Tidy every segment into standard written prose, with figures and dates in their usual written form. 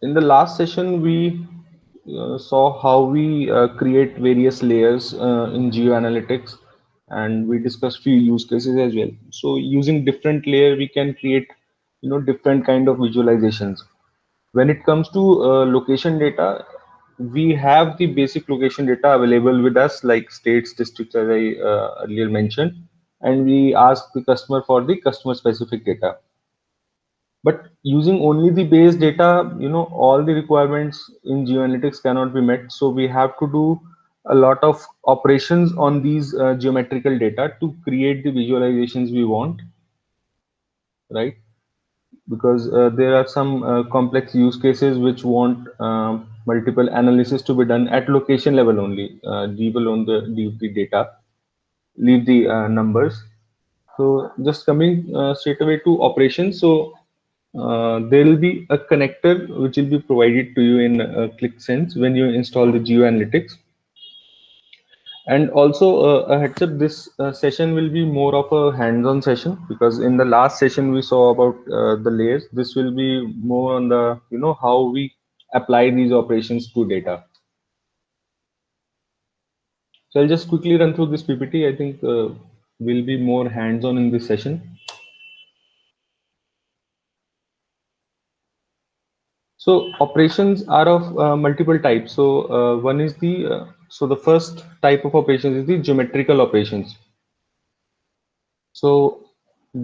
in the last session, we saw how we create various layers in geoanalytics, and we discussed few use cases as well. So using different layer, we can create, different kind of visualizations. When it comes to location data, we have the basic location data available with us, like states, districts, as I earlier mentioned, and we ask the customer for the customer specific data. But using only the base data, all the requirements in geoanalytics cannot be met. So we have to do a lot of operations on these geometrical data to create the visualizations we want, right? Because there are some complex use cases which want multiple analysis to be done at location level only. Leave alone leave the data, leave the numbers. So just coming straight away to operations. So there will be a connector which will be provided to you in ClickSense when you install the GeoAnalytics. And also a heads up, this session will be more of a hands-on session, because in the last session we saw about the layers. This will be more on the, how we apply these operations to data. So I'll just quickly run through this PPT. I think we'll be more hands-on in this session. So operations are of multiple types. So one is so the first type of operations is the geometrical operations. So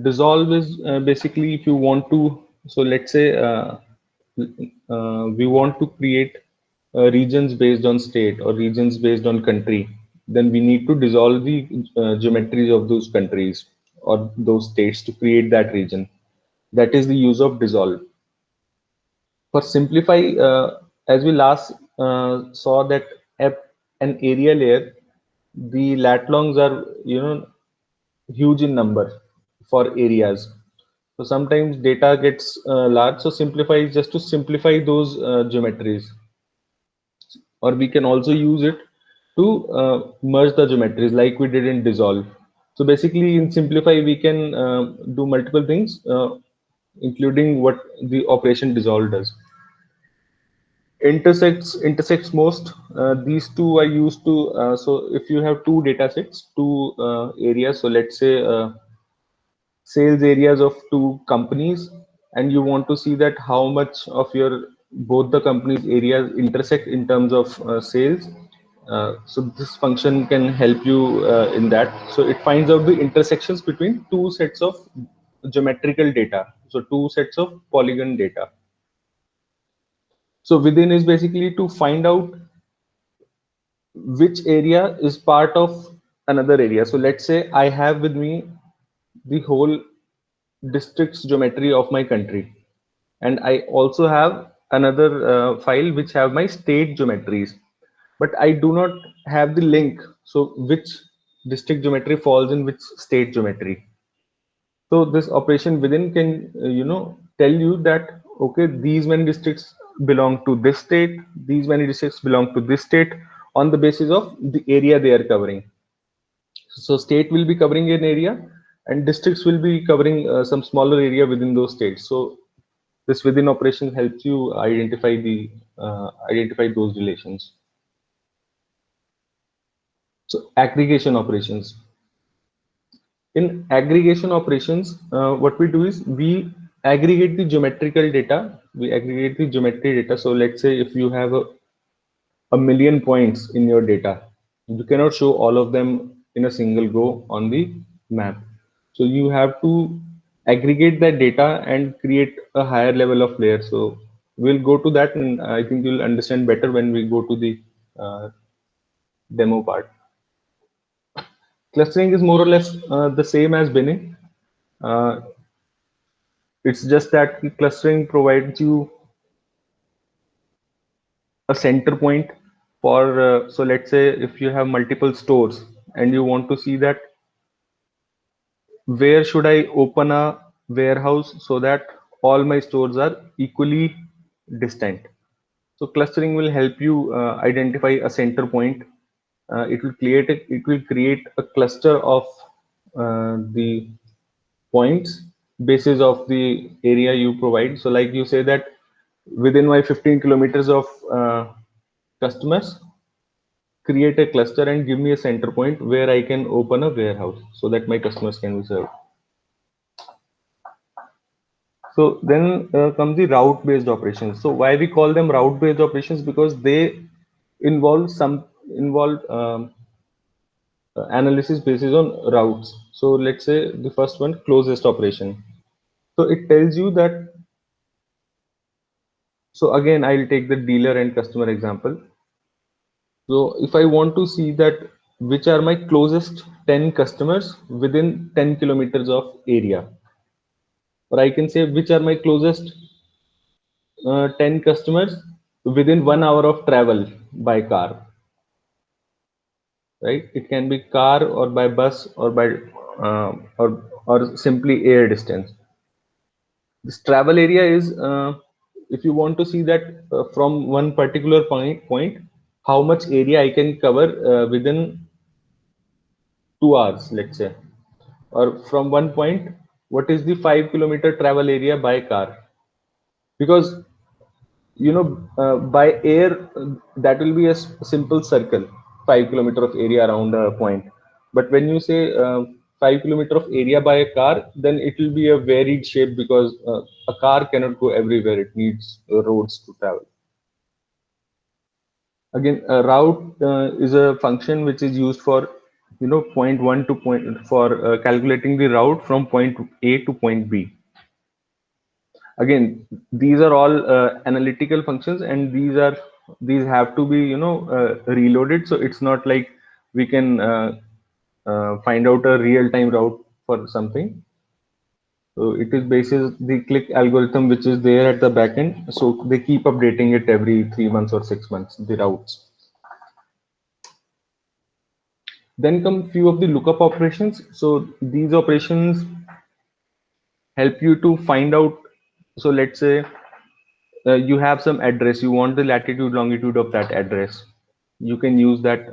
dissolve is basically if you want to, so let's say we want to create regions based on state or regions based on country, then we need to dissolve the geometries of those countries or those states to create that region. That is the use of dissolve. For simplify, as we last saw that at an area layer, the lat longs are huge in number for areas. So sometimes data gets large. So simplify is just to simplify those geometries, or we can also use it to merge the geometries like we did in dissolve. So basically in simplify we can do multiple things, including what the operation dissolve does. Intersects most, these two are used to so if you have two data sets, two areas, so let's say sales areas of two companies, and you want to see that how much of your both the companies areas intersect in terms of sales. So this function can help you in that. So it finds out the intersections between two sets of geometrical data, so two sets of polygon data. So within is basically to find out which area is part of another area. So let's say I have with me the whole district's geometry of my country, and I also have another file which have my state geometries, but I do not have the link. So which district geometry falls in which state geometry. So this operation within can tell you that okay, these many districts belong to this state, these many districts belong to this state, on the basis of the area they are covering. So state will be covering an area and districts will be covering some smaller area within those states. So this within operation helps you identify those relations. So aggregation operations. In aggregation operations, what we do is we aggregate the geometrical data. We aggregate the geometry data. So let's say if you have a million points in your data, you cannot show all of them in a single go on the map. So you have to aggregate that data and create a higher level of layer. So we'll go to that, and I think you'll understand better when we go to the demo part. Clustering is more or less the same as binning. Uh, it's just that clustering provides you a center point for, so let's say if you have multiple stores and you want to see that where should I open a warehouse so that all my stores are equally distant. So clustering will help you identify a center point. It will create a cluster of the points basis of the area you provide. So like you say that within my 15 kilometers of customers, create a cluster and give me a center point where I can open a warehouse so that my customers can be served. So then comes the route based operations. So why we call them route based operations? Because they involve analysis basis on routes. So let's say the first one, closest operation. So it tells you that, so again, I'll take the dealer and customer example. So if I want to see that which are my closest 10 customers within 10 kilometers of area, or I can say which are my closest 10 customers within 1 hour of travel by car, right? It can be car or by bus or by or simply air distance. This travel area is if you want to see that from one particular point how much area I can cover within 2 hours, let's say, or from one point, what is the 5 kilometer travel area by car? Because by air that will be a simple circle, 5 kilometer of area around a point. But when you say 5 kilometer of area by a car, then it will be a varied shape because a car cannot go everywhere. It needs roads to travel. Again, a route is a function which is used for point one to point for calculating the route from point A to point B. Again, these are all analytical functions, and these have to be reloaded. So it's not like we can find out a real-time route for something. So it is basis the click algorithm which is there at the backend. So they keep updating it every 3 months or 6 months, the routes. Then come few of the lookup operations. So these operations help you to find out. So let's say you have some address, you want the latitude longitude of that address. You can use that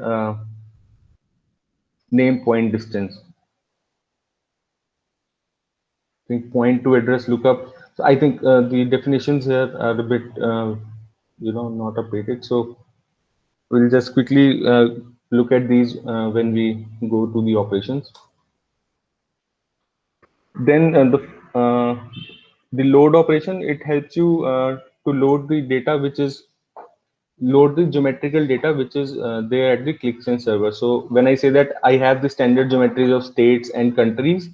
name point distance. I think point to address lookup. So I think the definitions here are a bit not updated. So we'll just quickly look at these when we go to the operations. Then the load operation, it helps you to load the data which is load the geometrical data which is there at the ClickSense server. So when I say that I have the standard geometries of states and countries,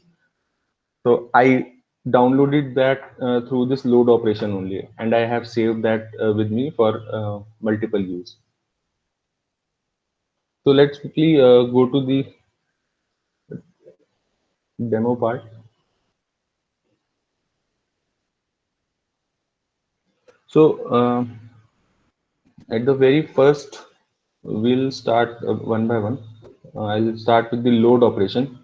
so I downloaded that through this load operation only, and I have saved that with me for multiple use. So let's quickly go to the demo part. So at the very first, we'll start one by one. I'll start with the load operation.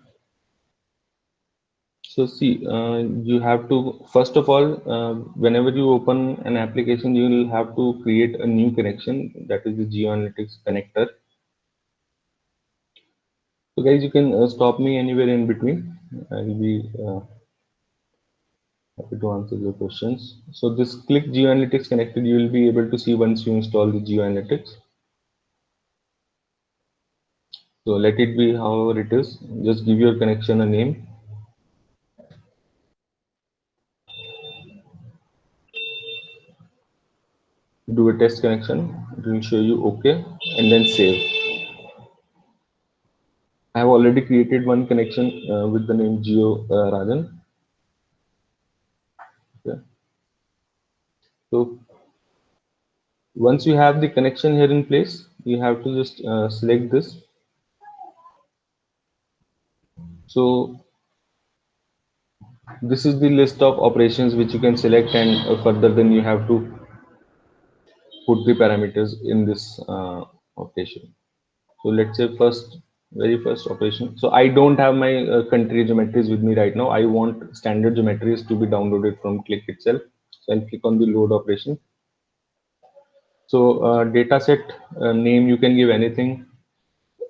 So see, you have to, first of all, whenever you open an application, you will have to create a new connection, that is the GeoAnalytics connector. So guys, you can stop me anywhere in between. I will be happy to answer your questions. So this click GeoAnalytics connected, you will be able to see once you install the GeoAnalytics. So let it be however it is. Just give your connection a name. Do a test connection. It will show you OK, and then save. I have already created one connection with the name Geo Rajan. Okay. So once you have the connection here in place, you have to just select this. So this is the list of operations which you can select, and further then you have to put the parameters in this operation. So let's say very first operation. So I don't have my country geometries with me right now. I want standard geometries to be downloaded from Click itself. So I'll click on the load operation. So data set name, you can give anything.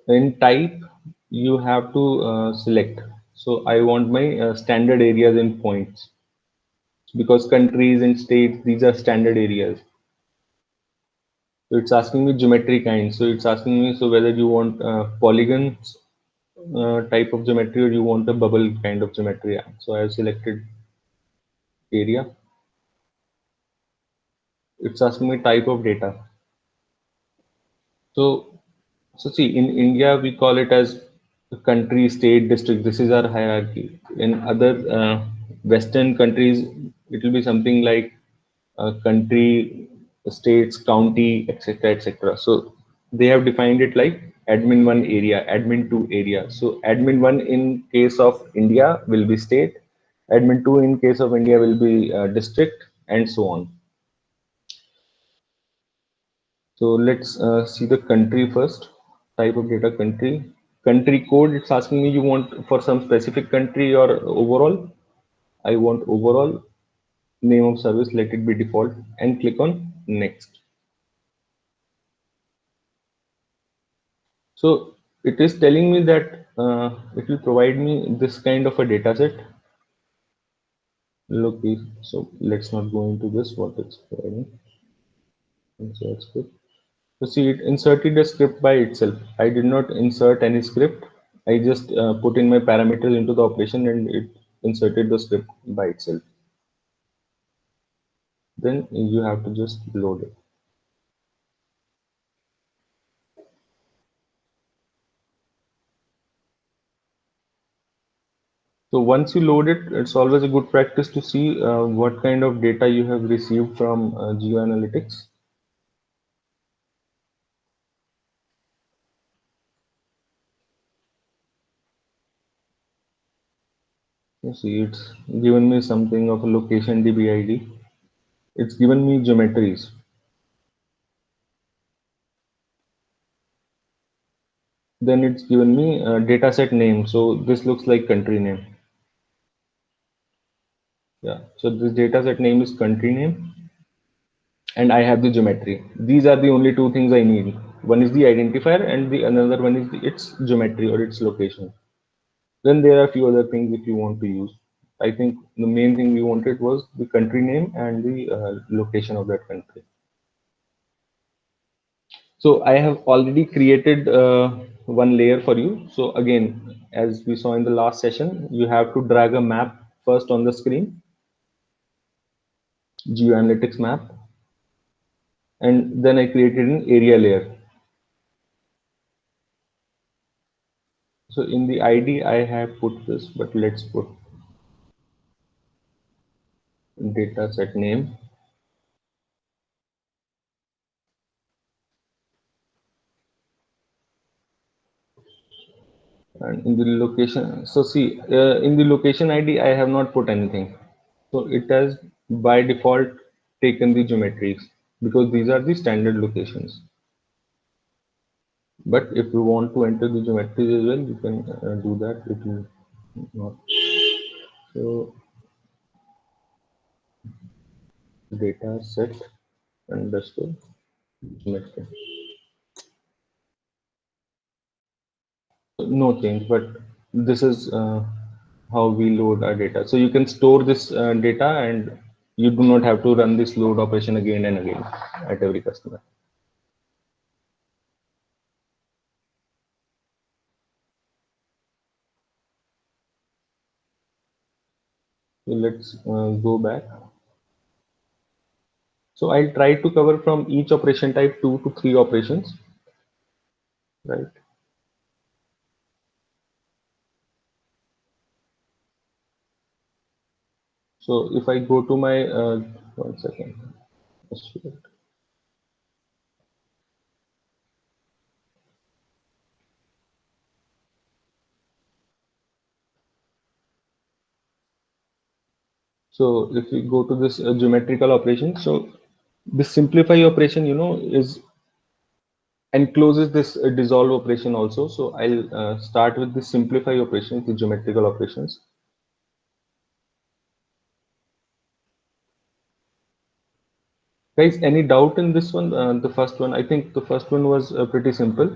In type, you have to select. So I want my standard areas in points. because countries and states, these are standard areas. So it's asking me geometry kind. So it's asking me, so whether you want polygon type of geometry or you want a bubble kind of geometry. So I have selected area. It's asking me type of data. So, so see, in India, we call it as country, state, district. This is our hierarchy. In other Western countries, it will be something like country, states, county, etc., etc. So they have defined it like admin one area, admin two area. So admin one in case of India will be state, admin two in case of India will be district, and so on. So let's see the country first. Type of data country. Country code, it's asking me you want for some specific country or overall. I want overall. Name of service, let it be default, and click on next. So it is telling me that it will provide me this kind of a data set. Look, so let's not go into this, what it's providing. Insert script. So see, it inserted a script by itself. I did not insert any script. I just put in my parameters into the operation and it inserted the script by itself. Then you have to just load it. So once you load it, it's always a good practice to see what kind of data you have received from GeoAnalytics. You see, it's given me something of a location DB ID. It's given me geometries. Then it's given me a dataset name. So this looks like country name. Yeah. So this dataset name is country name, and I have the geometry. These are the only two things I need. One is the identifier, and the another one is its geometry or its location. Then there are a few other things if you want to use. I think the main thing we wanted was the country name and the location of that country. So I have already created one layer for you. So again, as we saw in the last session, you have to drag a map first on the screen, GeoAnalytics map, and then I created an area layer. So in the ID, I have put this, but let's put data set name. And in the location, so see, in the location ID, I have not put anything. So it has by default taken the geometries because these are the standard locations. But if you want to enter the geometries as well, you can do that. It will not. So data set underscore geometry. No change, but this is how we load our data. So you can store this data and you do not have to run this load operation again and again at every customer. So let's go back. So I'll try to cover from each operation type 2 to 3 operations, right? So if I go to my, 1 second. So if we go to this geometrical operation, so this simplify operation, is encloses this dissolve operation also. So I'll start with the simplify operations, the geometrical operations. Guys, any doubt in this one? The first one, I think the first one was pretty simple.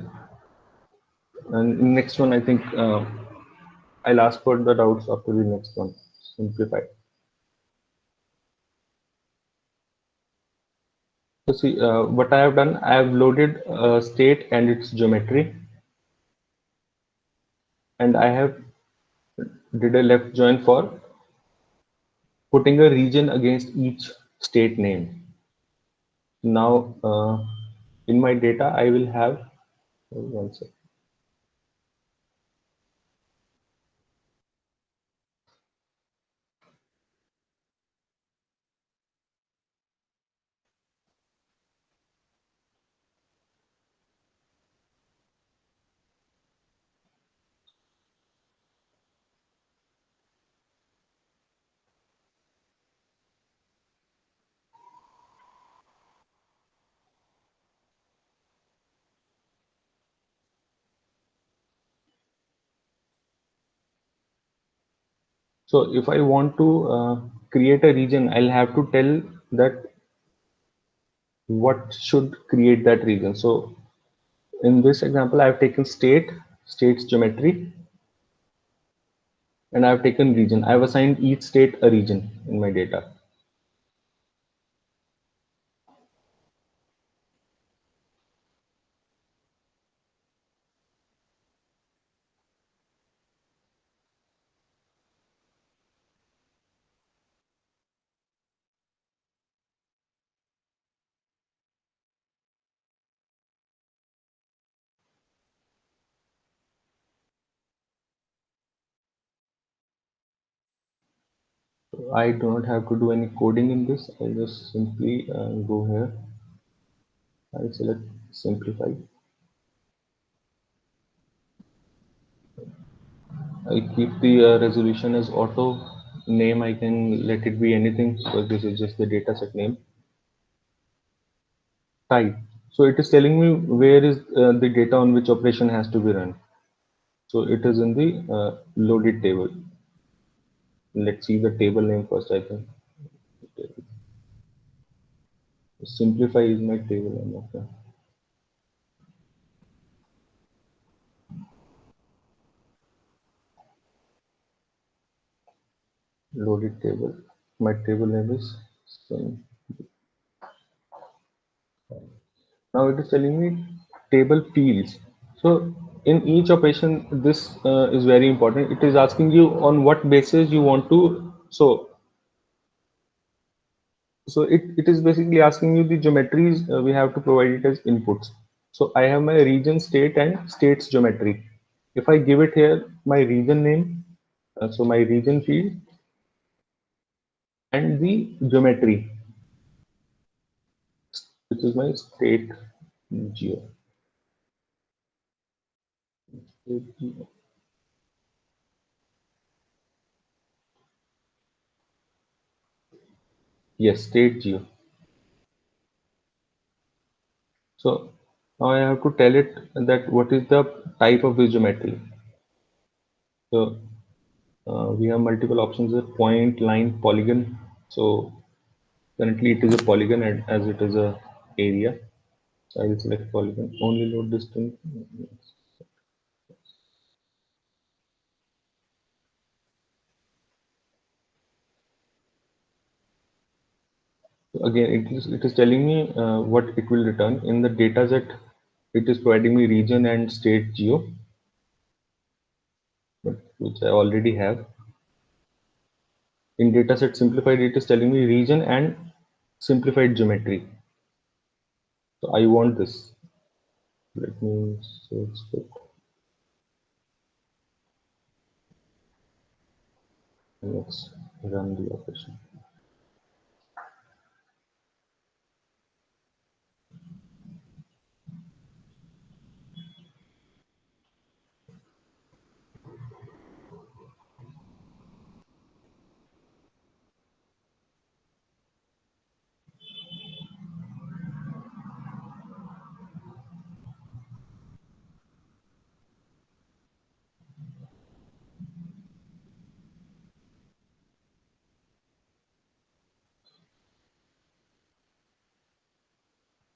And next one, I think I'll ask for the doubts after the next one. Simplify. So see, what I have done, I have loaded state and its geometry, and I have did a left join for putting a region against each state name. Now, in my data, I will have one sec. So if I want to create a region, I'll have to tell that what should create that region. So in this example, I've taken state's geometry, and I've taken region. I've assigned each state a region in my data. So I do not have to do any coding in this. I just simply go here. I select simplify. I keep the resolution as auto. Name I can let it be anything because this is just the dataset name. Type. So it is telling me where is the data on which operation has to be run. So it is in the loaded table. Let's see the table name first. I think simplify is my table name. Okay. Loaded table. My table name is sim. Now it is telling me table fields. So in each operation, this is very important. It is asking you on what basis you want to. So it is basically asking you the geometries we have to provide it as inputs. So I have my region, state, and states geometry. If I give it here my region name, so my region field and the geometry, which is my state geo. Yes, state geo. So now I have to tell it that what is the type of this geometry. So we have multiple options here: point, line, polygon. So currently it is a polygon as it is a area. So I will select polygon. Only load distance. So again, it is telling me what it will return in the data set. It is providing me region and state geo, but which I already have. In dataset simplified, it is telling me region and simplified geometry. So I want this. Let me search it. Let's run the operation.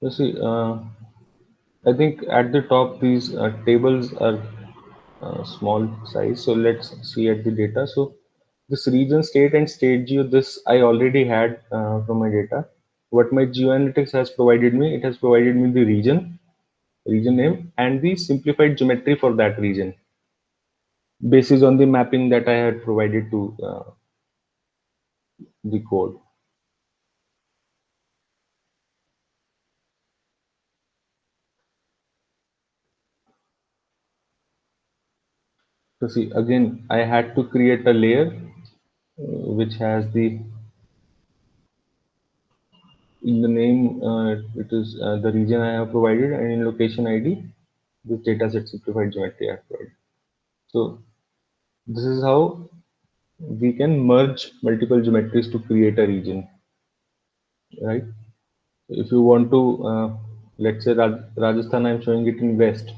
You see, I think at the top these tables are small size. So let's see at the data. So this region, state, and state geo, this I already had from my data. what my geoanalytics has provided me, it has provided me the region name, and the simplified geometry for that region, basis on the mapping that I had provided to the code. So see, again, I had to create a layer which has the in the name, it is the region I have provided, and in location ID, this dataset simplified geometry I have provided. So this is how we can merge multiple geometries to create a region, right? If you want to, let's say Rajasthan, I'm showing it in west.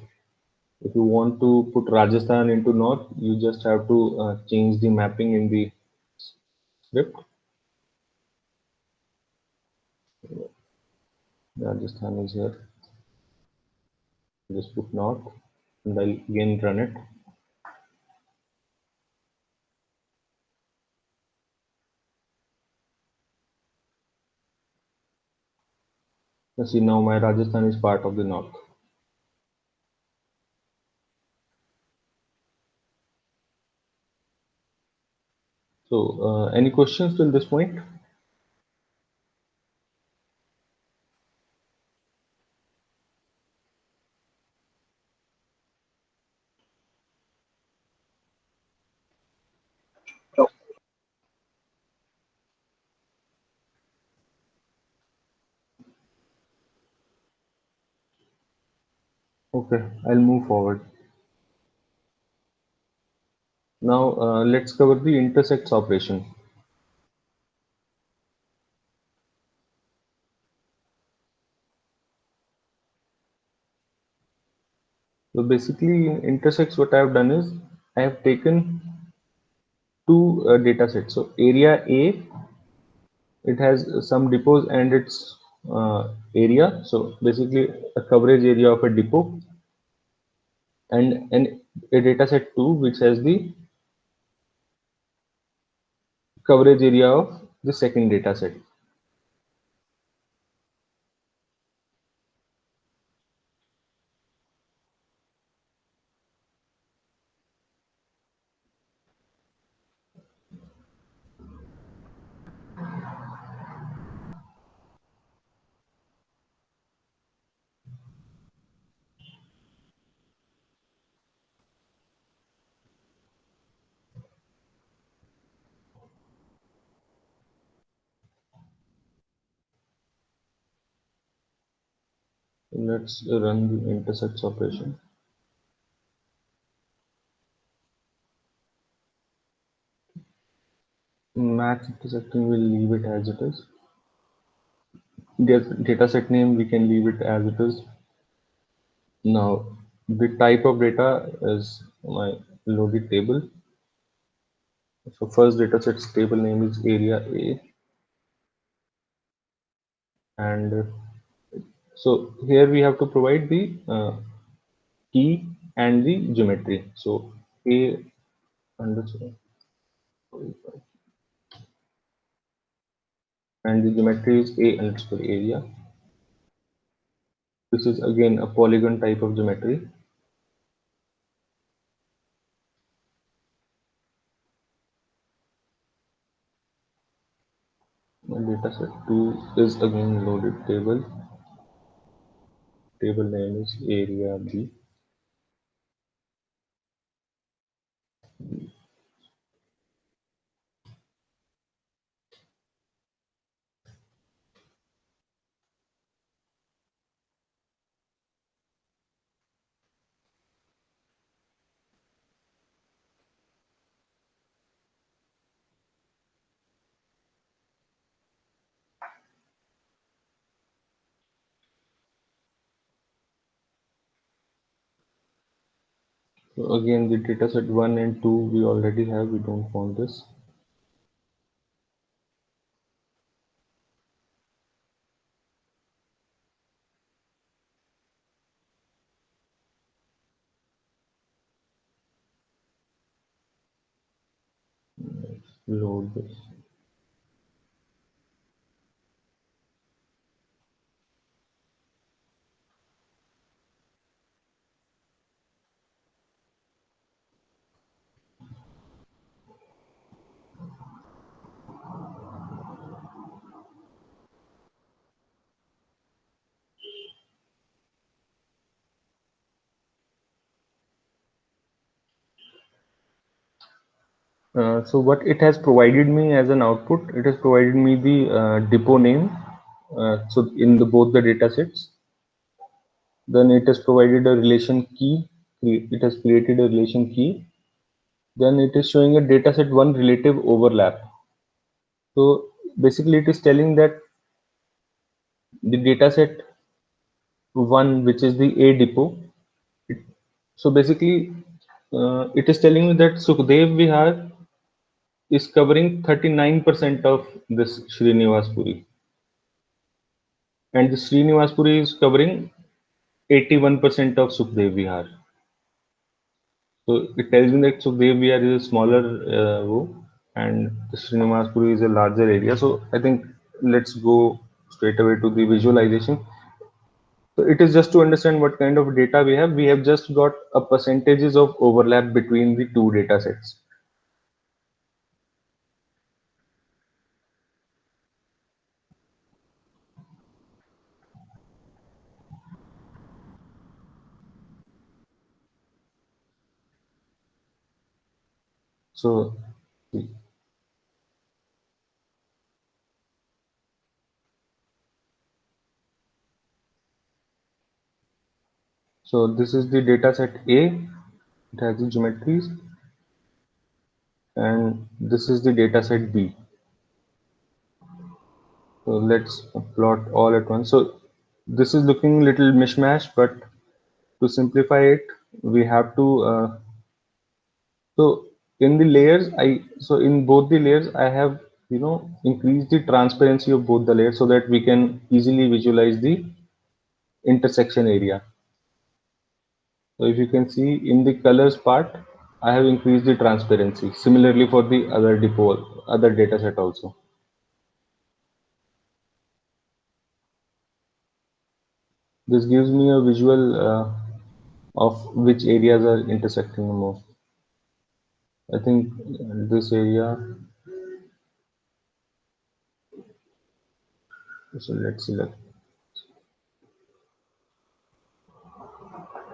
If you want to put Rajasthan into north, you just have to change the mapping in the script. Rajasthan is here. Just put north, and I'll again run it. You see, now my Rajasthan is part of the north. So, any questions till this point? Okay, I'll move forward. Now, let's cover the intersects operation. So basically, in intersects, what I have done is I have taken two data sets. So area A, it has some depots and its area. So basically, a coverage area of a depot, and a data set 2, which has the coverage area of the second data set. Let's run the intersects operation. Match intersecting, will leave it as it is. Data set name, we can leave it as it is. Now, the type of data is my loaded table. So first data set's table name is area A, and so here we have to provide the key and the geometry. So A underscore, and the geometry is A underscore area. This is again a polygon type of geometry. And data set 2 is again loaded table. Table name is area B. So again, the data set 1 and 2 we already have, we don't want this. Let's load this. So what it has provided me as an output, it has provided me the depot name. So in the both the data sets, then it has provided a relation key. It has created a relation key. Then it is showing a dataset one relative overlap. So basically, it is telling that the dataset one, which is the A depot. It, so basically, it is telling me that Sukhdev Vihar is covering 39% of this Srinivas Puri, and the Srinivas Puri is covering 81% of Sukhdev Vihar. So it tells me that Sukhdev Vihar is a smaller and the Srinivas Puri is a larger area. So I think let's go straight away to the visualization. So it is just to understand what kind of data we have. We have just got a percentages of overlap between the two data sets. So, so this is the data set A. It has the geometries, and this is the data set B. So let's plot all at once. So this is looking little mishmash, but to simplify it, we have to so in the layers, so in both the layers, I have increased the transparency of both the layers so that we can easily visualize the intersection area. So if you can see in the colors part, I have increased the transparency. Similarly for the other depot, other data set also. This gives me a visual of which areas are intersecting the most. I think this area, so let's select.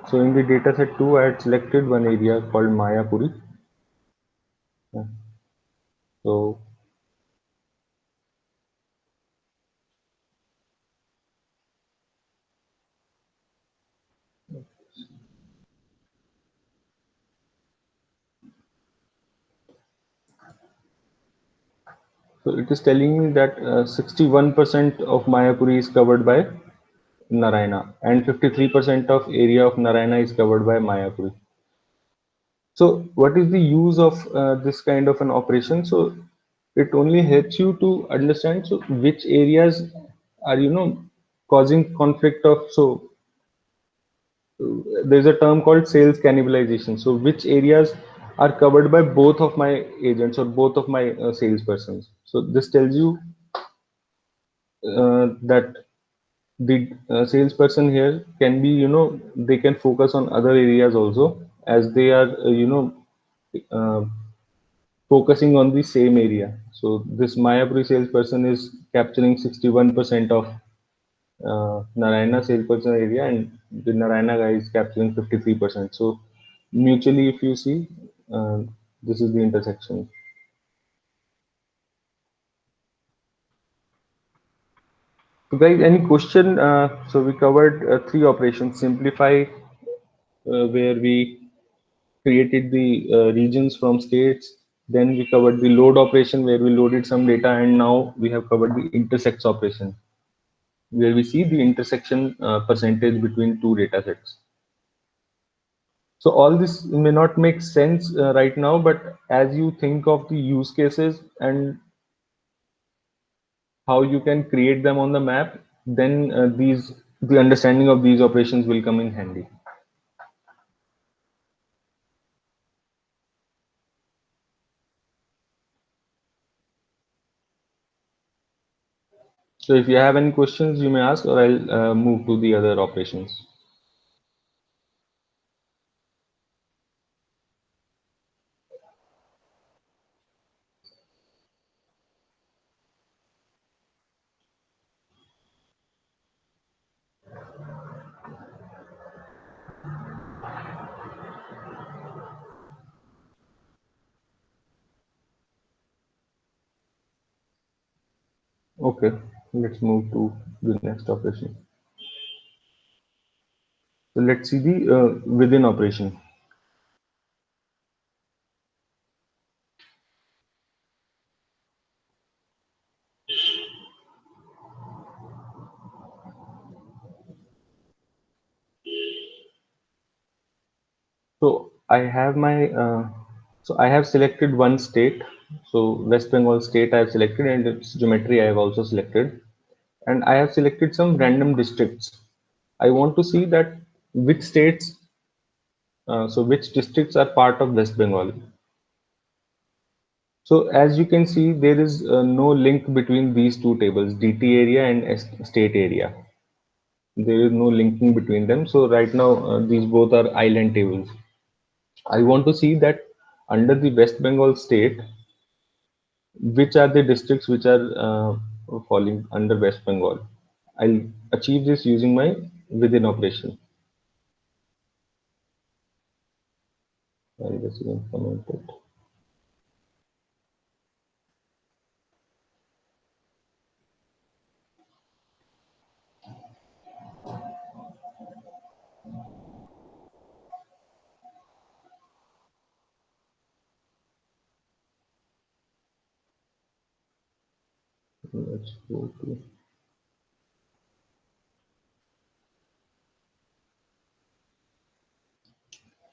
So in the dataset 2, I had selected one area called Mayapuri. Yeah. So, so it is telling me that 61% of Mayapuri is covered by Narayana and 53% of area of Narayana is covered by Mayapuri. So what is the use of this kind of an operation? So it only helps you to understand so which areas are causing conflict of there's a term called sales cannibalization. So which areas are covered by both of my agents or both of my salespersons. So this tells you that the salesperson here can be they can focus on other areas also as they are uh, focusing on the same area. So this Mayapuri salesperson is capturing 61% of Narayana salesperson area, and the Narayana guy is capturing 53%. So mutually, if you see, this is the intersection. So guys, any question? So we covered three operations: simplify, where we created the regions from states. Then we covered the load operation where we loaded some data, and now we have covered the intersects operation where we see the intersection percentage between two data sets. So all this may not make sense right now, but as you think of the use cases and how you can create them on the map, then the understanding of these operations will come in handy. So if you have any questions, you may ask, or I'll move to the other operations. Okay, let's move to the next operation. So let's see the within operation. So I have selected one state. So West Bengal state I have selected, and its geometry I have also selected, and I have selected some random districts. I want to see that which states, which districts are part of West Bengal. So as you can see, there is no link between these two tables, DT area and state area. There is no linking between them. So right now, these both are island tables. I want to see that under the West Bengal state, which are the districts which are falling under West Bengal. I'll achieve this using my within operation. I'll just implement it. Let's go to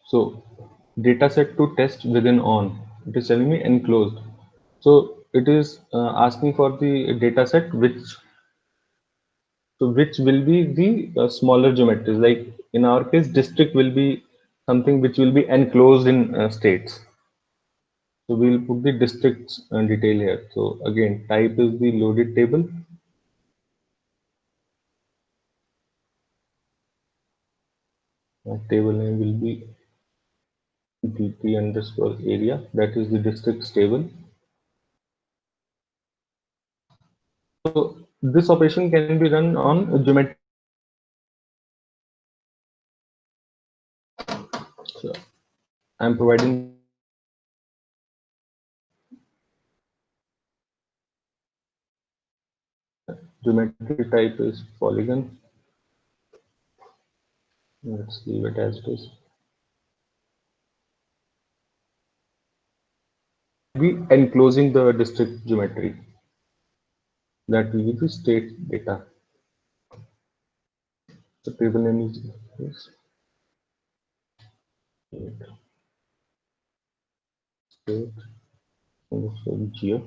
so data set to test within on. It is telling me enclosed. So it is asking for the data set which will be the smaller geometries. Like in our case, district will be something which will be enclosed in states. So we'll put the districts detail here. So again, type is the loaded table. Table name will be DT underscore area. That is the districts table. So this operation can be run on geometry. So I'm providing geometry type is polygon. Let's leave it as it is. We enclosing the district geometry. That will be the state data. The table name is this. State underscore geo.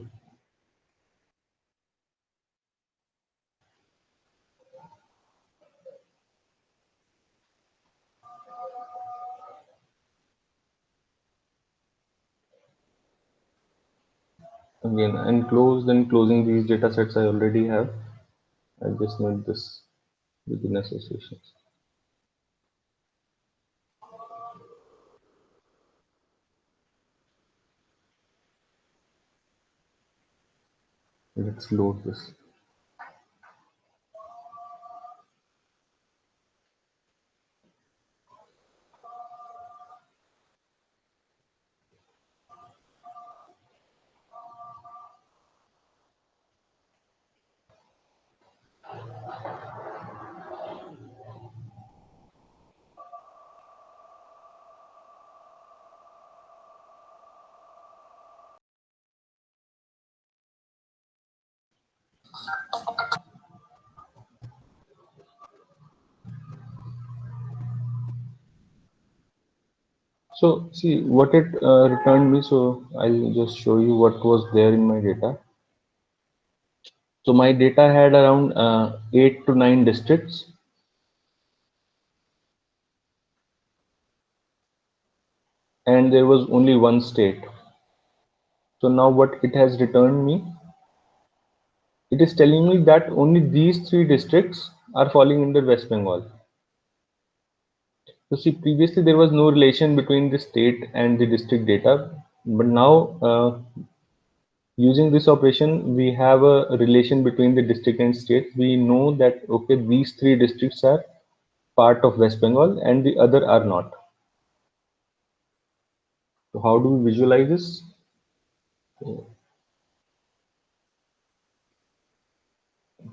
Again, enclosed and closing these data sets I already have. I just need this within associations. Let's load this. So see what it returned me. So I'll just show you what was there in my data. So my data had around 8 to 9 districts, and there was only one state. So now what it has returned me, it is telling me that only these 3 districts are falling under West Bengal. So see, previously there was no relation between the state and the district data, but now using this operation, we have a relation between the district and state. We know that okay, these 3 districts are part of West Bengal and the other are not. So how do we visualize this? So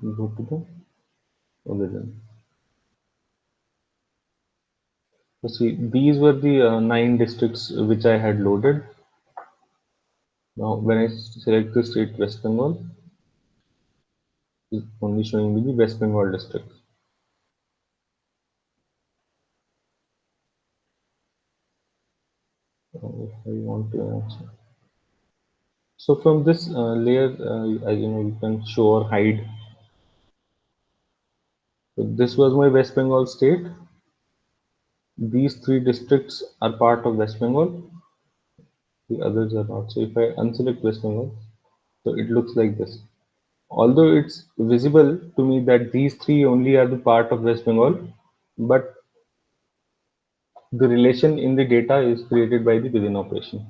go to the origin. So see, these were the 9 districts which I had loaded. Now, when I select the state West Bengal, it's only showing me the West Bengal district. If I want to answer. So from this layer, you can show or hide. So this was my West Bengal state. These 3 districts are part of West Bengal. The others are not. So if I unselect West Bengal, so it looks like this. Although it's visible to me that these 3 only are the part of West Bengal, but the relation in the data is created by the within operation.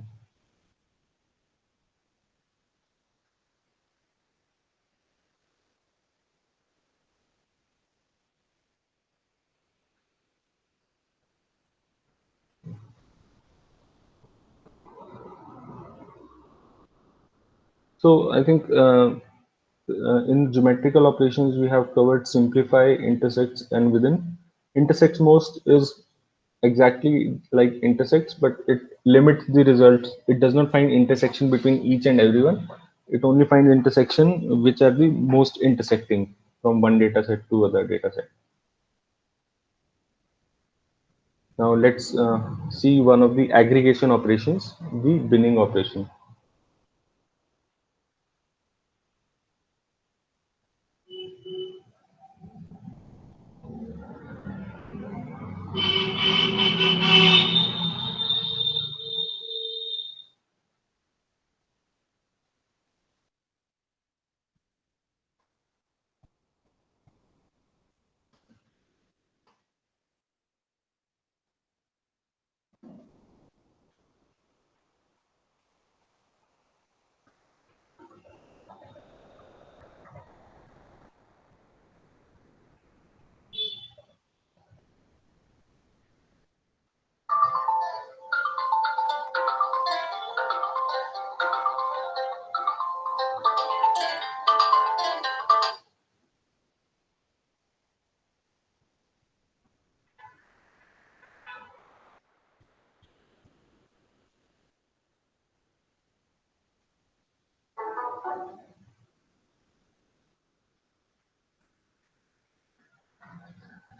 So I think in geometrical operations we have covered simplify, intersects, and within. Intersects most is exactly like intersects, but it limits the results. It does not find intersection between each and everyone. It only finds intersection which are the most intersecting from one data set to other data set. Now let's see one of the aggregation operations, the binning operation.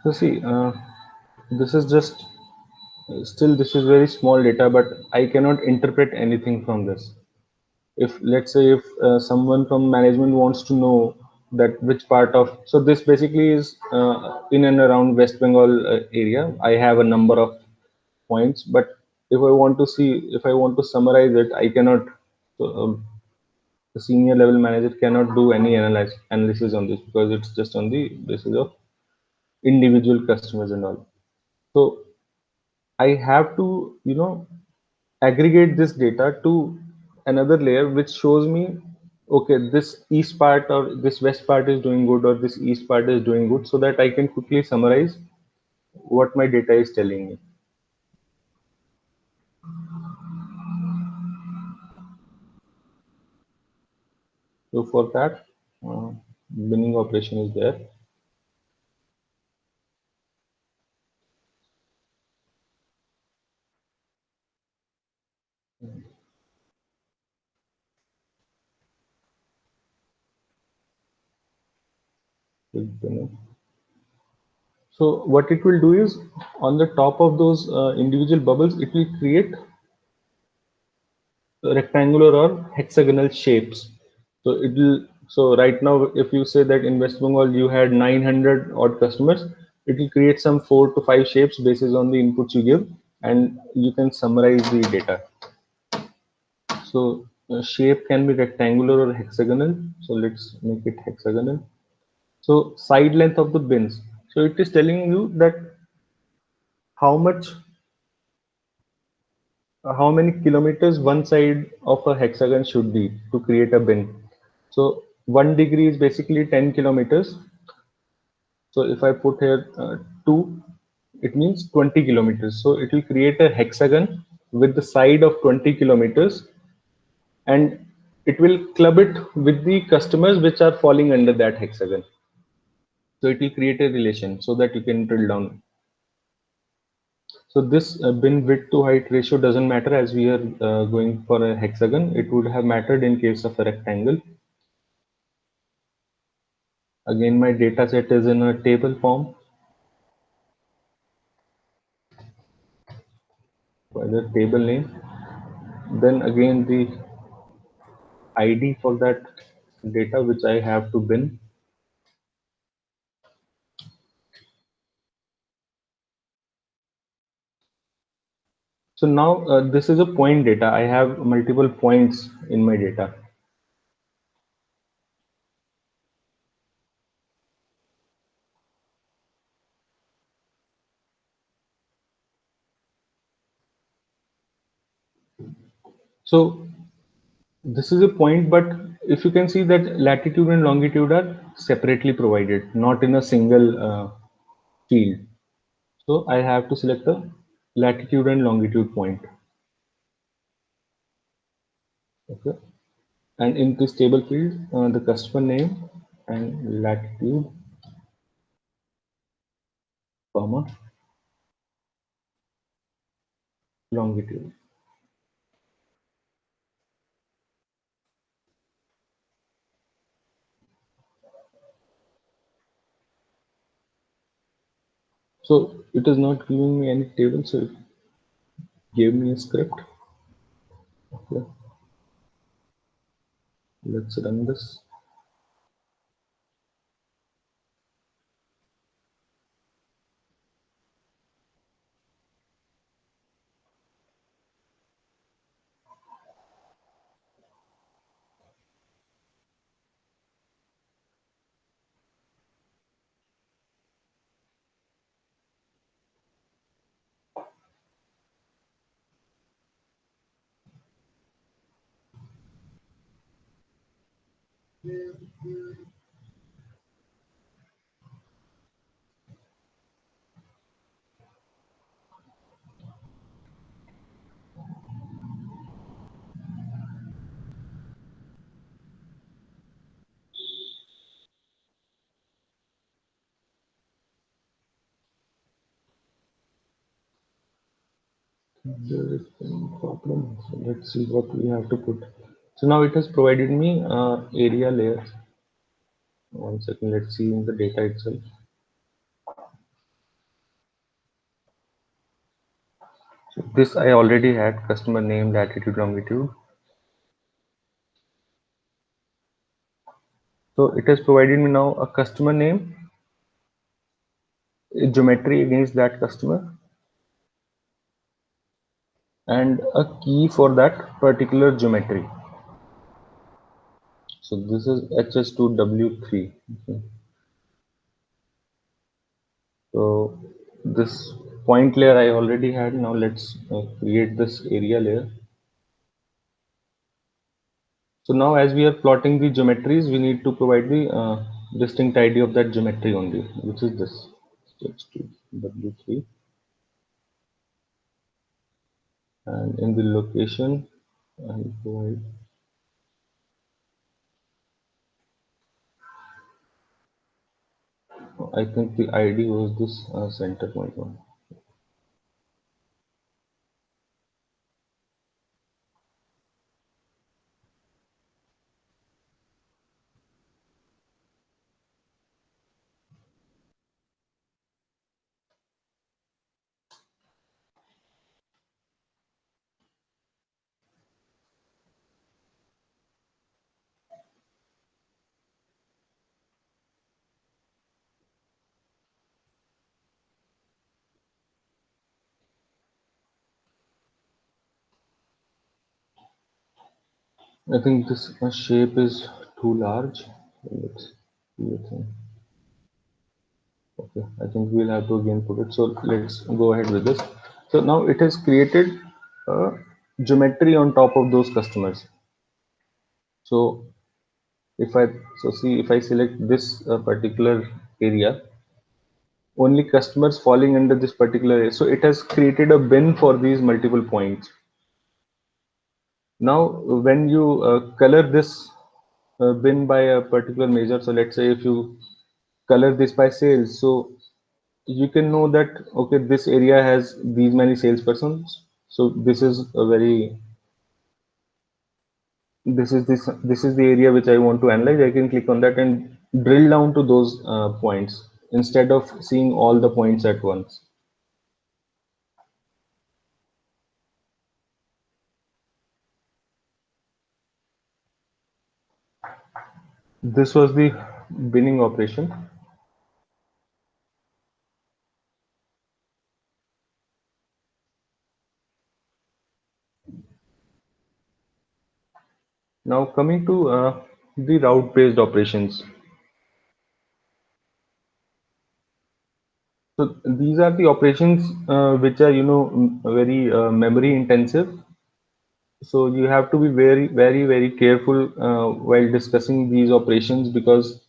So see, this is just still this is very small data, but I cannot interpret anything from this. If let's say if someone from management wants to know that which part of, so this basically is in and around West Bengal area. I have a number of points, but if I want to summarize it, I cannot. So, the senior level manager cannot do any analysis on this because it's just on the basis of individual customers and all. So I have to, aggregate this data to another layer which shows me, okay, this east part or this west part is doing good or this east part is doing good, so that I can quickly summarize what my data is telling me. So for that, binning operation is there. With binning. So what it will do is on the top of those individual bubbles, it will create rectangular or hexagonal shapes. So it will. So right now, if you say that in West Bengal you had 900 odd customers, it will create some 4 to 5 shapes based on the inputs you give, and you can summarize the data. So shape can be rectangular or hexagonal. So let's make it hexagonal. So side length of the bins. So it is telling you that how much, how many kilometers one side of a hexagon should be to create a bin. So 1 degree is basically 10 kilometers. So if I put here 2, it means 20 kilometers. So it will create a hexagon with the side of 20 kilometers, and it will club it with the customers which are falling under that hexagon. So it will create a relation so that you can drill down. So this bin width to height ratio doesn't matter as we are going for a hexagon. It would have mattered in case of a rectangle. Again, my data set is in a table form. By the table name. Then again the ID for that data which I have to bin. So now this is a point data. I have multiple points in my data. So this is a point, but if you can see that latitude and longitude are separately provided, not in a single field. So I have to select the latitude and longitude point. Okay. And in this table field, the customer name and latitude, comma, longitude. So it is not giving me any table, so it gave me a script. Okay. Let's run this. There is some problem. So let's see what we have to put. So now it has provided me area layers. One second, let's see in the data itself. So this I already had customer name, latitude, longitude. So it has provided me now a customer name, a geometry against that customer, and a key for that particular geometry. So this is HS2W3. Okay. So this point layer I already had. Now let's create this area layer. So now as we are plotting the geometries, we need to provide the distinct ID of that geometry only, which is this HS2W3. And in the location, I'll provide, I think the ID was this center point one. I think this shape is too large. So let's see it in. Okay, I think we'll have to again put it. So let's go ahead with this. So now it has created a geometry on top of those customers. So if I see if I select this particular area, only customers falling under this particular area. So it has created a bin for these multiple points. Now, when you color this bin by a particular measure, so let's say if you color this by sales. So you can know that okay, this area has these many salespersons. So this is the area which I want to analyze. I can click on that and drill down to those points instead of seeing all the points at once. This was the binning operation. Now coming to the route-based operations. So these are the operations which are very memory intensive. So you have to be very careful while discussing these operations because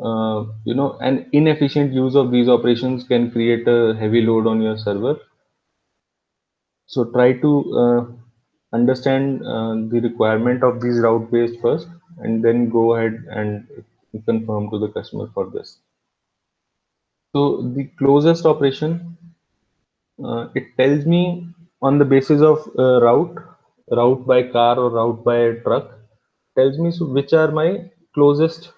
an inefficient use of these operations can create a heavy load on your server. So try to understand the requirement of these route based first, and then go ahead and confirm to the customer for this. So the closest operation, it tells me on the basis of route by car or route by truck, tells me so which are my closest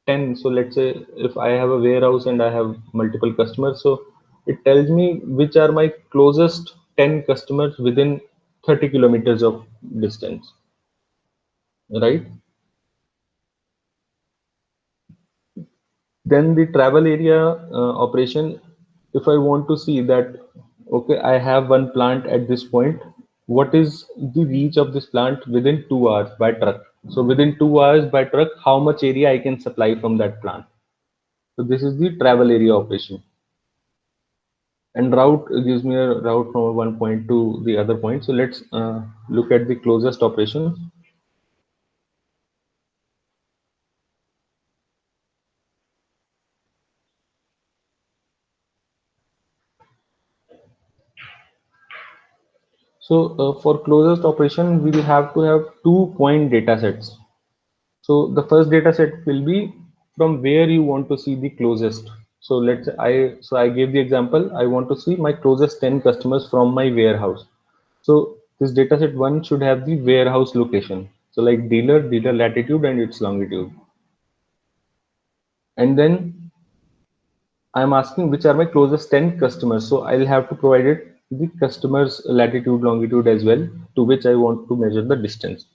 10. So let's say if I have a warehouse and I have multiple customers, so it tells me which are my closest 10 customers within 30 kilometers of distance, right? Then the travel area operation, if I want to see that okay, I have one plant at this point, what is the reach of this plant within 2 hours by truck? So within 2 hours by truck, how much area I can supply from that plant? So this is the travel area operation. And route gives me a route from one point to the other point. So let's look at the closest operation. So for closest operation, we will have to have 2 point data sets. So the first data set will be from where you want to see the closest. So I gave the example. I want to see my closest 10 customers from my warehouse. So this data set one should have the warehouse location. So like dealer latitude and its longitude. And then I'm asking which are my closest 10 customers. So I'll have to provide it the customer's latitude, longitude as well, to which I want to measure the distance.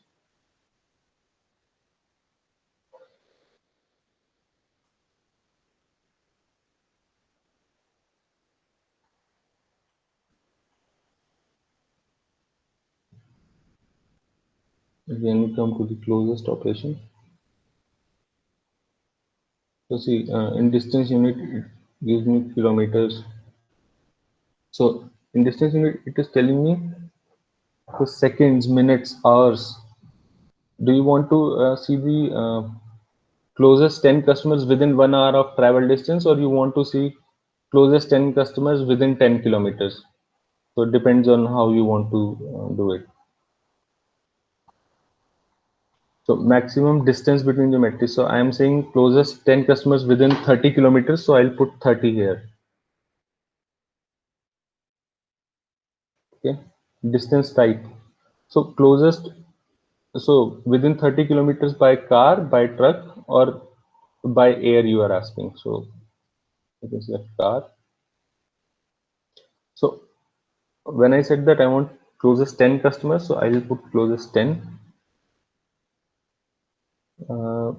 Again, we come to the closest operation. So see, in distance unit, it gives me kilometers. So in distance unit, it is telling me the seconds, minutes, hours. Do you want to see the closest 10 customers within 1 hour of travel distance, or you want to see closest 10 customers within 10 kilometers? So it depends on how you want to do it. So maximum distance between the metrics. So I am saying closest 10 customers within 30 kilometers. So I'll put 30 here. Okay. Distance type. So closest, so within 30 kilometers by car, by truck, or by air you are asking. So it is a car. So when I said that I want closest 10 customers, so I will put closest 10. Uh,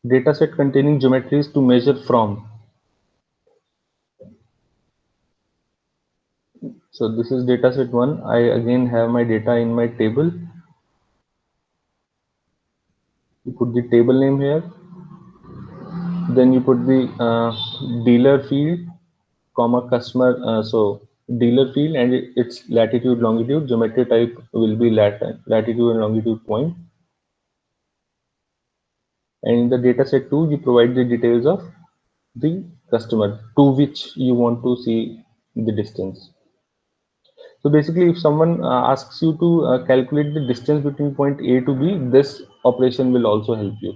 Data set containing geometries to measure from. So this is data set one. I again have my data in my table. You put the table name here. Then you put the dealer field, comma customer. So dealer field and its latitude, longitude. Geometry type will be latitude and longitude point. And in the data set two, you provide the details of the customer to which you want to see the distance. So basically, if someone asks you to calculate the distance between point A to B, this operation will also help you.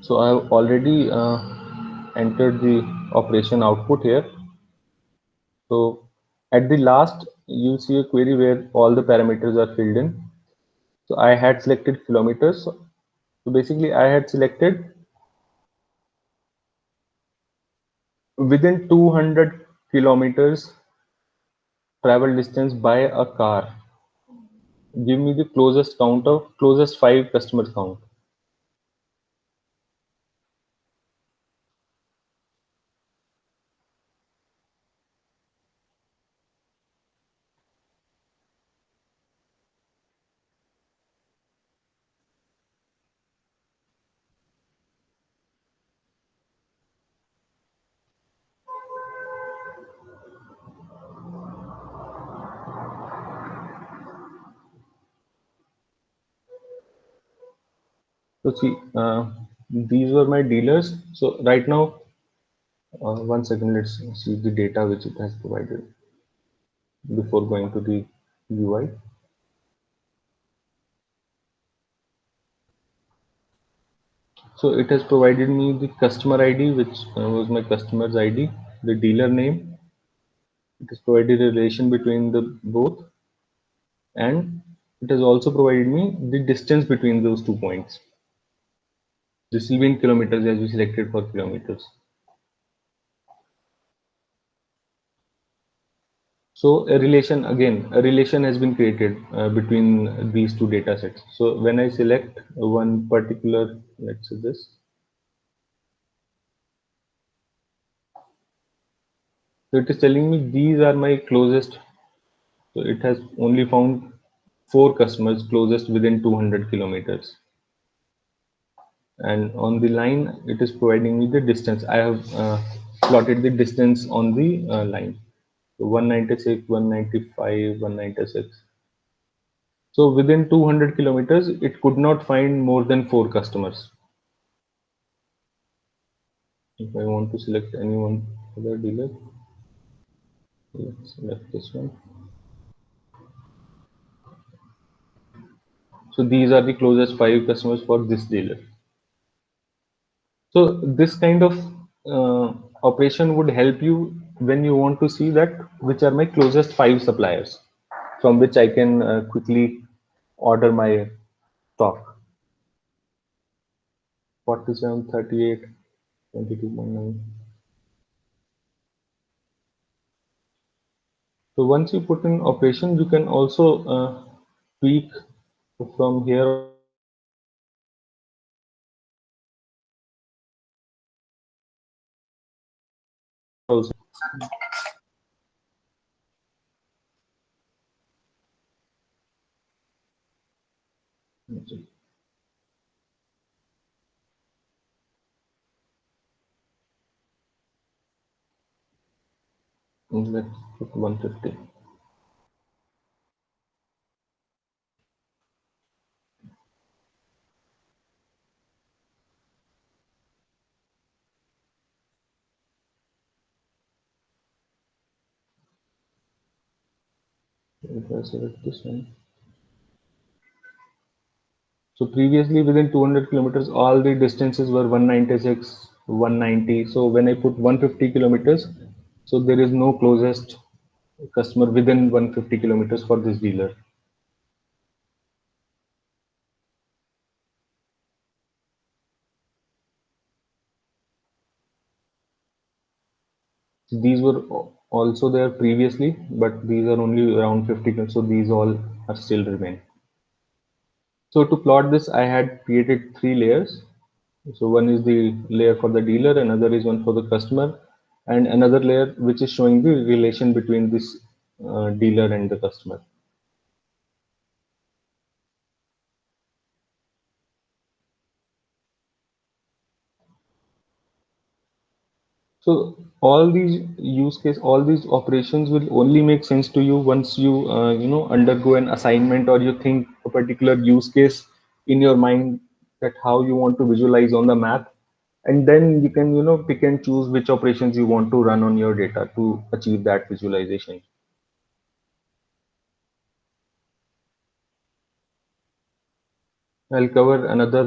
So I have already entered the operation output here. So at the last, you see a query where all the parameters are filled in. So I had selected kilometers. So basically, I had selected within 200 kilometers travel distance by a car. Give me the closest count of closest five customers count. So see, these were my dealers. So right now, one second, let's see the data which it has provided before going to the UI. So it has provided me the customer ID, which was my customer's ID, the dealer name. It has provided a relation between the both, and it has also provided me the distance between those 2 points. This will be in kilometers as we selected for kilometers. So a relation again, a relation has been created between these two data sets. So when I select one particular, let's say this, so it is telling me these are my closest. So it has only found four customers closest within 200 kilometers. And on the line, it is providing me the distance. I have plotted the distance on the line. So 196, 195, 196. So within 200 kilometers, it could not find more than four customers. If I want to select any one other dealer, let's select this one. So these are the closest five customers for this dealer. So this kind of operation would help you when you want to see that which are my closest five suppliers from which I can quickly order my stock. 47, 38, 22.9. So once you put in operation, you can also tweak from here also. Let's put 150. If I select this one. So previously within 200 kilometers, all the distances were 196, 190. So when I put 150 kilometers, so there is no closest customer within 150 kilometers for this dealer. These were also there previously, but these are only around 50. So these all are still remain. So to plot this, I had created three layers. So one is the layer for the dealer, another is one for the customer, and another layer which is showing the relation between this dealer and the customer. So all these operations will only make sense to you once you undergo an assignment or you think a particular use case in your mind that how you want to visualize on the map, and then you can pick and choose which operations you want to run on your data to achieve that visualization. I'll cover another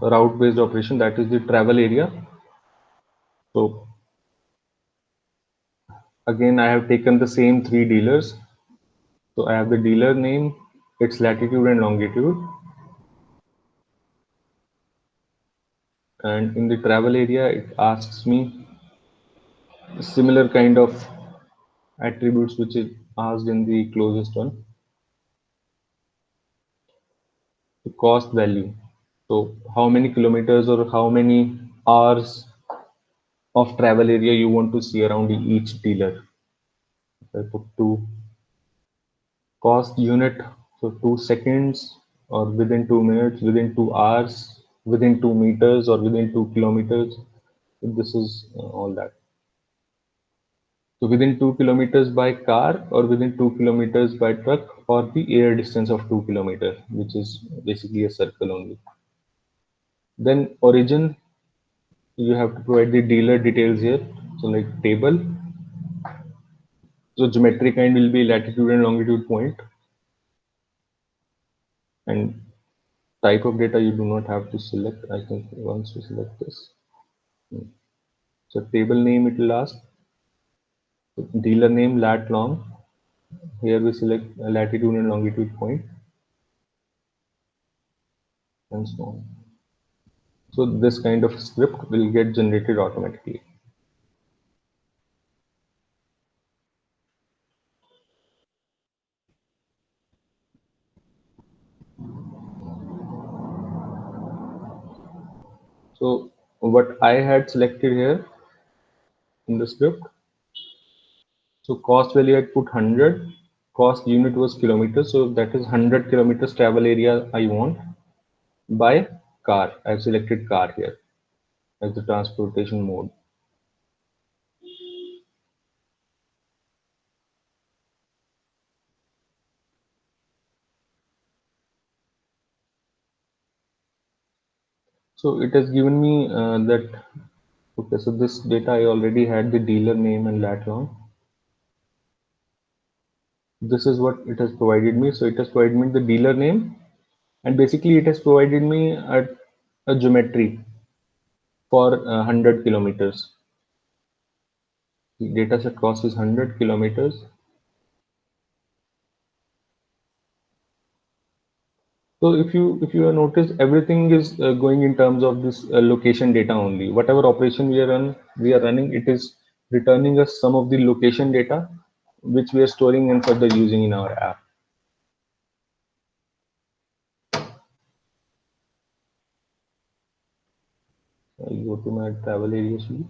route-based operation, that is the travel area. So again, I have taken the same three dealers. So I have the dealer name, its latitude and longitude, and in the travel area, it asks me similar kind of attributes which is asked in the closest one. The cost value. So how many kilometers or how many hours of travel area you want to see around each dealer. If I put two cost unit, so 2 seconds or within 2 minutes, within 2 hours, within 2 meters or within 2 kilometers. This is all that. So within 2 kilometers by car or within 2 kilometers by truck or the air distance of 2 kilometers, which is basically a circle only. Then origin, you have to provide the dealer details here. So like table. So geometry kind will be latitude and longitude point, and type of data you do not have to select. I think once you select this. So table name it will ask. Dealer name lat long. Here we select latitude and longitude point and so on. So this kind of script will get generated automatically. So what I had selected here in the script, so cost value I put 100, cost unit was kilometers, so that is 100 kilometers travel area I want by car. I've selected car here as the transportation mode. So it has given me that, okay, so this data I already had the dealer name and lat long. This is what it has provided me. So it has provided me the dealer name, and basically it has provided me a geometry for 100 kilometers. The data set cost is 100 kilometers. So if you have noticed, everything is going in terms of this location data only. Whatever operation we are running, it is returning us some of the location data which we are storing and further using in our app. I go to my travel area sheet.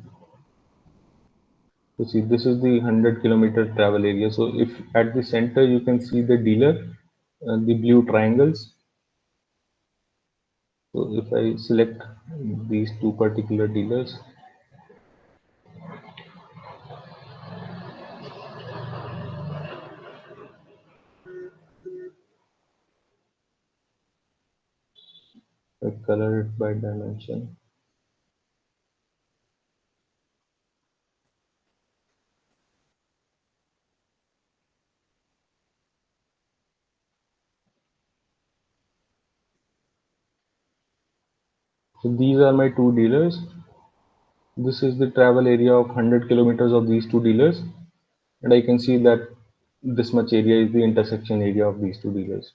So see, this is the 100-kilometer travel area. So if at the center you can see the dealer, the blue triangles. So if I select these two particular dealers, I color it by dimension. So these are my two dealers. This is the travel area of 100 kilometers of these two dealers, and I can see that this much area is the intersection area of these two dealers.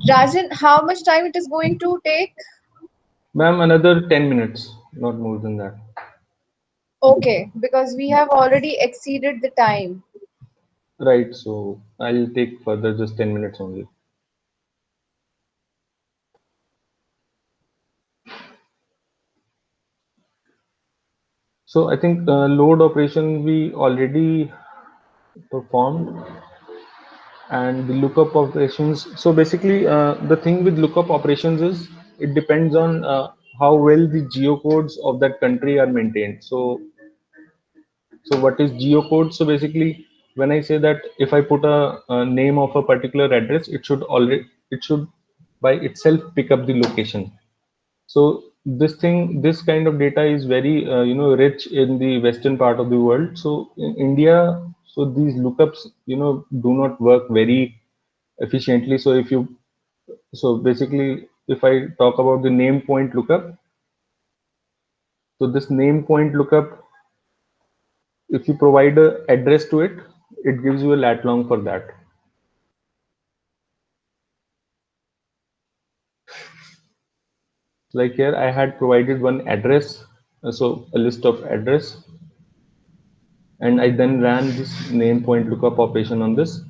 Rajan, how much time it is going to take? Ma'am, another 10 minutes, not more than that. Okay, because we have already exceeded the time. Right, so I'll take further just 10 minutes only. So I think load operation we already performed, and the lookup operations. So basically, the thing with lookup operations is it depends on how well the geocodes of that country are maintained. So what is geocode? So basically, when I say that if I put a name of a particular address, it should by itself pick up the location. So this kind of data is very rich in the western part of the world. So in India, so these lookups do not work very efficiently. So basically, if I talk about the name point lookup, so this name point lookup, if you provide a address to it, it gives you a lat long for that. Like here, I had provided one address, so a list of address, and I then ran this name point lookup operation on this.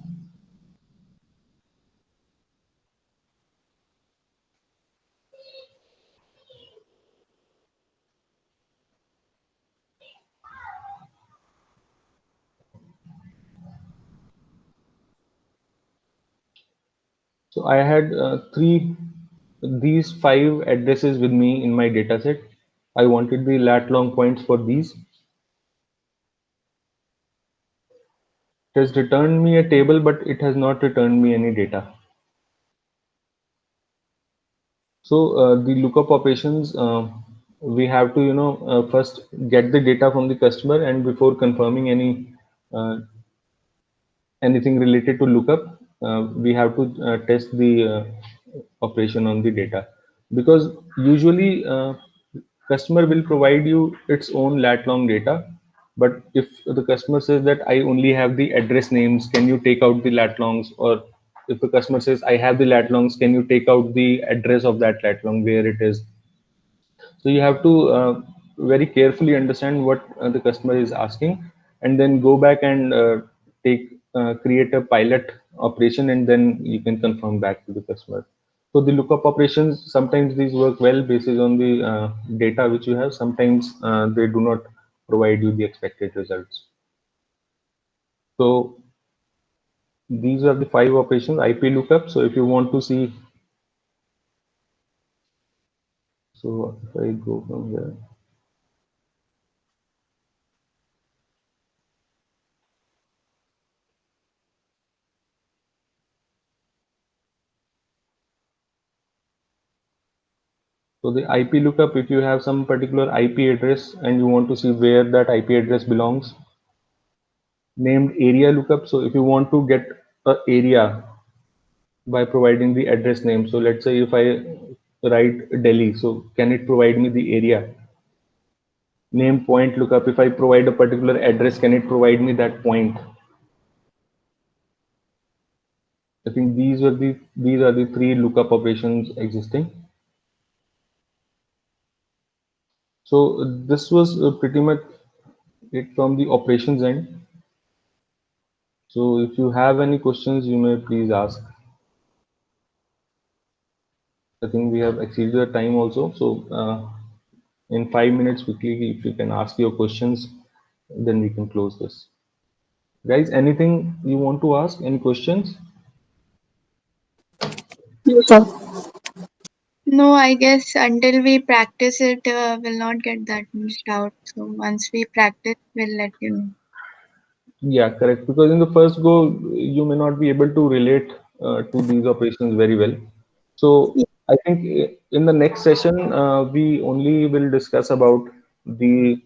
So I had these 5 addresses with me in my data set. I wanted the lat long points for these. It has returned me a table, but it has not returned me any data. So the lookup operations, we have to, first get the data from the customer, and before confirming uh, anything related to lookup, we have to test the operation on the data, because usually customer will provide you its own lat long data. But if the customer says that I only have the address names, can you take out the lat longs? Or if the customer says I have the lat longs, can you take out the address of that lat long where it is? So you have to very carefully understand what the customer is asking, and then go back and take create a pilot operation, and then you can confirm back to the customer. So the lookup operations, sometimes these work well based on the data which you have. Sometimes they do not provide you the expected results. So these are the 5 operations IP lookup. So if you want to see, so if I go from here. So the IP lookup, if you have some particular IP address and you want to see where that IP address belongs. Named area lookup. So if you want to get a area by providing the address name. So let's say if I write Delhi, so can it provide me the area? Name point lookup. If I provide a particular address, can it provide me that point? I think these are the 3 lookup operations existing. So this was pretty much it from the operations end. So if you have any questions, you may please ask. I think we have exceeded the time also. So in 5 minutes, quickly, if you can ask your questions, then we can close this. Guys, anything you want to ask? Any questions? Yes, sir. No, I guess until we practice it, we'll not get that much doubt. So once we practice, we'll let you know. Yeah, correct. Because in the first go, you may not be able to relate to these operations very well. So I think in the next session, we only will discuss about the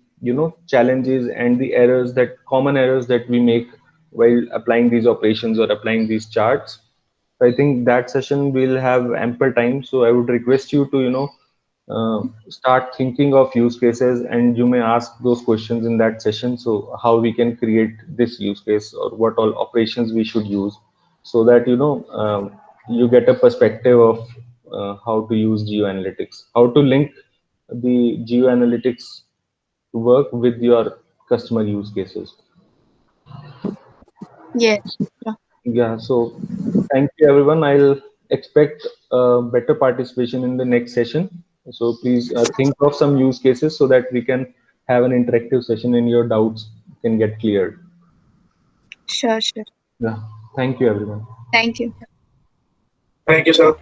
challenges and the errors, that common errors that we make while applying these operations or applying these charts. So I think that session will have ample time. So I would request you to start thinking of use cases, and you may ask those questions in that session. So how we can create this use case, or what all operations we should use, so that you get a perspective of how to use geoanalytics, how to link the geoanalytics work with your customer use cases. Yes. Sure. Yeah, so thank you everyone. I'll expect better participation in the next session. So please think of some use cases so that we can have an interactive session and your doubts can get cleared. Sure, sure. Yeah, thank you everyone. Thank you. Thank you, sir.